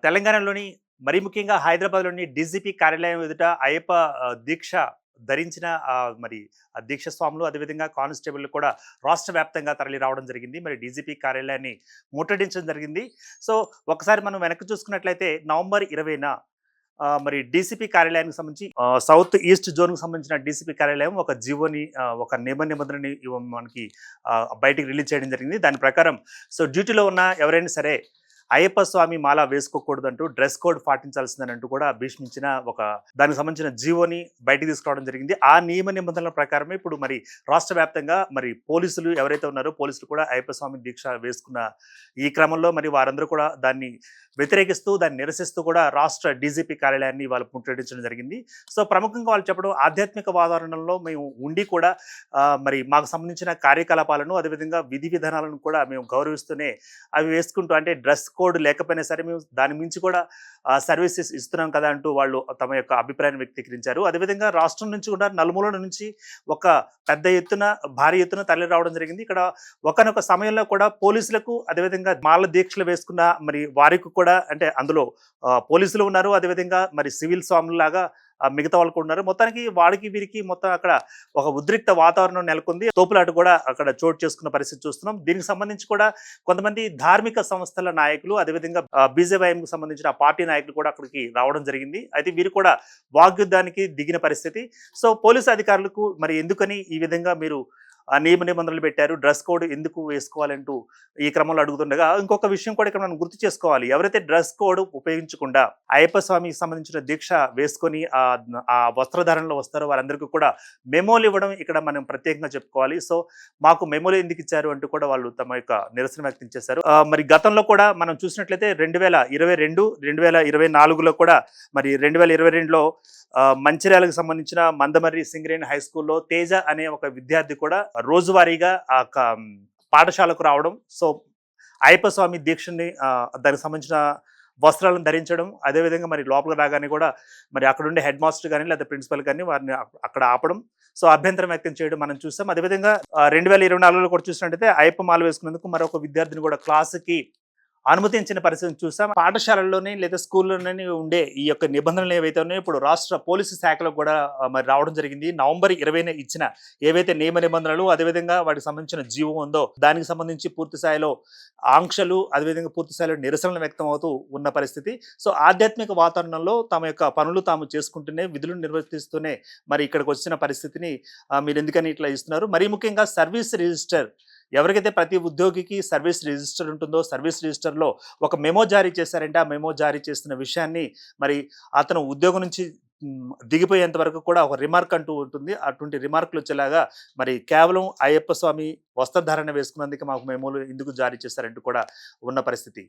తెలంగాణలోని మరీ ముఖ్యంగా హైదరాబాద్‌లోని డీజీపీ కార్యాలయం ఎదుట అయ్యప్ప దీక్ష ధరించిన మరి ఆ దీక్ష స్వాములు అదేవిధంగా కానిస్టేబుల్‌లు కూడా రాష్ట్ర వ్యాప్తంగా తరలి రావడం జరిగింది. మరి డీజీపీ కార్యాలయాన్ని ముట్టడించడం జరిగింది. సో, ఒకసారి మనం వెనక్కి చూసుకున్నట్లయితే నవంబర్ 20న మరి డీసీపీ కార్యాలయానికి సంబంధించి సౌత్ ఈస్ట్ జోన్‌కి సంబంధించిన డీసీపీ కార్యాలయం ఒక జీవోని ఒక నిబంధనని మనకి బయటికి రిలీజ్ చేయడం జరిగింది. దాని ప్రకారం సో, డ్యూటీలో ఉన్న ఎవరైనా సరే అయ్యప్ప స్వామి మాల వేసుకోకూడదంటూ డ్రెస్ కోడ్ పాటించాల్సిందనంటూ కూడా భీష్మించిన దానికి సంబంధించిన జీవోని బయటికి తీసుకురావడం జరిగింది. ఆ నియమ నిబంధనల ప్రకారమే ఇప్పుడు మరి రాష్ట్ర వ్యాప్తంగా మరి పోలీసులు ఎవరైతే ఉన్నారో పోలీసులు కూడా అయ్యప్ప స్వామి దీక్ష వేసుకున్న ఈ క్రమంలో మరి వారందరూ కూడా దాన్ని వ్యతిరేకిస్తూ దాన్ని నిరసిస్తూ కూడా రాష్ట్ర డీజీపీ కార్యాలయాన్ని వాళ్ళు ముట్టడించడం జరిగింది. సో ప్రముఖంగా వాళ్ళు చెప్పడం ఆధ్యాత్మిక వాతావరణంలో మేము ఉండి కూడా మరి మాకు సంబంధించిన కార్యకలాపాలను అదేవిధంగా విధి విధానాలను కూడా మేము గౌరవిస్తూనే అవి వేసుకుంటూ అంటే డ్రెస్ కోడ్ లేకపోయినా సరే మేము దాని మించి కూడా సర్వీసెస్ ఇస్తున్నాం కదా అంటూ వాళ్ళు తమ యొక్క అభిప్రాయాన్ని వ్యక్తీకరించారు. అదేవిధంగా రాష్ట్రం నుంచి కూడా నలుమూలల నుంచి ఒక పెద్ద ఎత్తున భారీ ఎత్తున తరలి రావడం జరిగింది. ఇక్కడ ఒకనొక సమయంలో కూడా పోలీసులకు అదేవిధంగా మాల దీక్షలు వేసుకున్న మరి వారికి కూడా అంటే అందులో పోలీసులు ఉన్నారు. అదేవిధంగా మరి సివిల్ స్వాములాగా మిగతా వాళ్ళు కూడా ఉన్నారు. మొత్తానికి వాడికి వీరికి మొత్తం అక్కడ ఒక ఉద్రిక్త వాతావరణం నెలకొంది. తోపులాట కూడా అక్కడ చోటు చేసుకున్న పరిస్థితి చూస్తున్నాం. దీనికి సంబంధించి కూడా కొంతమంది ధార్మిక సంస్థల నాయకులు అదేవిధంగా బీజేవైఎంకి సంబంధించిన పార్టీ నాయకులు కూడా అక్కడికి రావడం జరిగింది. అయితే వీరు కూడా వాగ్యుద్ధానికి దిగిన పరిస్థితి. సో పోలీసు అధికారులకు మరి ఎందుకని ఈ విధంగా మీరు నియమ నిబంధనలు పెట్టారు, డ్రెస్ కోడ్ ఎందుకు వేసుకోవాలంటూ ఈ క్రమంలో అడుగుతుండగా ఇంకొక విషయం కూడా ఇక్కడ మనం గుర్తు చేసుకోవాలి. ఎవరైతే డ్రెస్ కోడ్ ఉపయోగించకుండా అయ్యప్ప స్వామికి సంబంధించిన దీక్ష వేసుకొని ఆ వస్త్రధారణలో వస్తారో వారందరికీ కూడా మెమోలు ఇవ్వడం ఇక్కడ మనం ప్రత్యేకంగా చెప్పుకోవాలి. సో మాకు మెమోలు ఎందుకు ఇచ్చారు అంటూ కూడా వాళ్ళు తమ యొక్క నిరసన వ్యక్తం చేశారు. మరి గతంలో కూడా మనం చూసినట్లయితే 2022, 2024లో కూడా మరి 2022లో మంచిర్యాలకు సంబంధించిన మందమర్రి సింగరేణి హై స్కూల్లో తేజ అనే ఒక విద్యార్థి కూడా రోజువారీగా పాఠశాలకు రావడం, సో అయ్యప్ప స్వామి దీక్షని దానికి సంబంధించిన వస్త్రాలను ధరించడం, అదేవిధంగా మరి లోపల రాగానే కూడా మరి అక్కడ ఉండే హెడ్ మాస్టర్ కానీ లేదా ప్రిన్సిపల్ కానీ వారిని అక్కడ ఆపడం, సో అభ్యంతరం వ్యక్తం చేయడం మనం చూసాం. అదేవిధంగా 2024లో కూడా చూసినట్టయితే అయ్యప్ప మాల వేసుకున్నందుకు మరొక విద్యార్థిని కూడా క్లాసుకి అనుమతించిన పరిస్థితిని చూసాం. పాఠశాలల్లోనే లేదా స్కూల్లోనే ఉండే ఈ యొక్క నిబంధనలు ఏవైతే ఉన్నాయో ఇప్పుడు రాష్ట్ర పోలీసు శాఖలో కూడా మరి రావడం జరిగింది. నవంబర్ 20న ఇచ్చిన ఏవైతే నియమ నిబంధనలు అదేవిధంగా వాటికి సంబంధించిన జీవం ఉందో దానికి సంబంధించి పూర్తి స్థాయిలో ఆంక్షలు అదేవిధంగా పూర్తి స్థాయిలో నిరసనలు వ్యక్తం అవుతూ ఉన్న పరిస్థితి. సో ఆధ్యాత్మిక వాతావరణంలో తమ యొక్క పనులు తాము చేసుకుంటూనే విధులు నిర్వర్తిస్తూనే మరి ఇక్కడికి వచ్చిన పరిస్థితిని మీరు ఎందుకని ఇట్లా ఇస్తున్నారు. మరీ ముఖ్యంగా సర్వీస్ రిజిస్టర్ ఎవరికైతే ప్రతి ఉద్యోగికి సర్వీస్ రిజిస్టర్ ఉంటుందో సర్వీస్ రిజిస్టర్లో ఒక మెమో జారీ చేశారంటే ఆ మెమో జారీ చేస్తున్న విషయాన్ని మరి అతను ఉద్యోగం నుంచి దిగిపోయేంత వరకు కూడా ఒక రిమార్క్ అంటూ ఉంటుంది. అటువంటి రిమార్కులు వచ్చేలాగా మరి కేవలం అయ్యప్ప స్వామి వస్త్రధారణ వేసుకున్నందుకు మాకు మెమోలు ఎందుకు జారీ చేశారంటూ కూడా ఉన్న పరిస్థితి.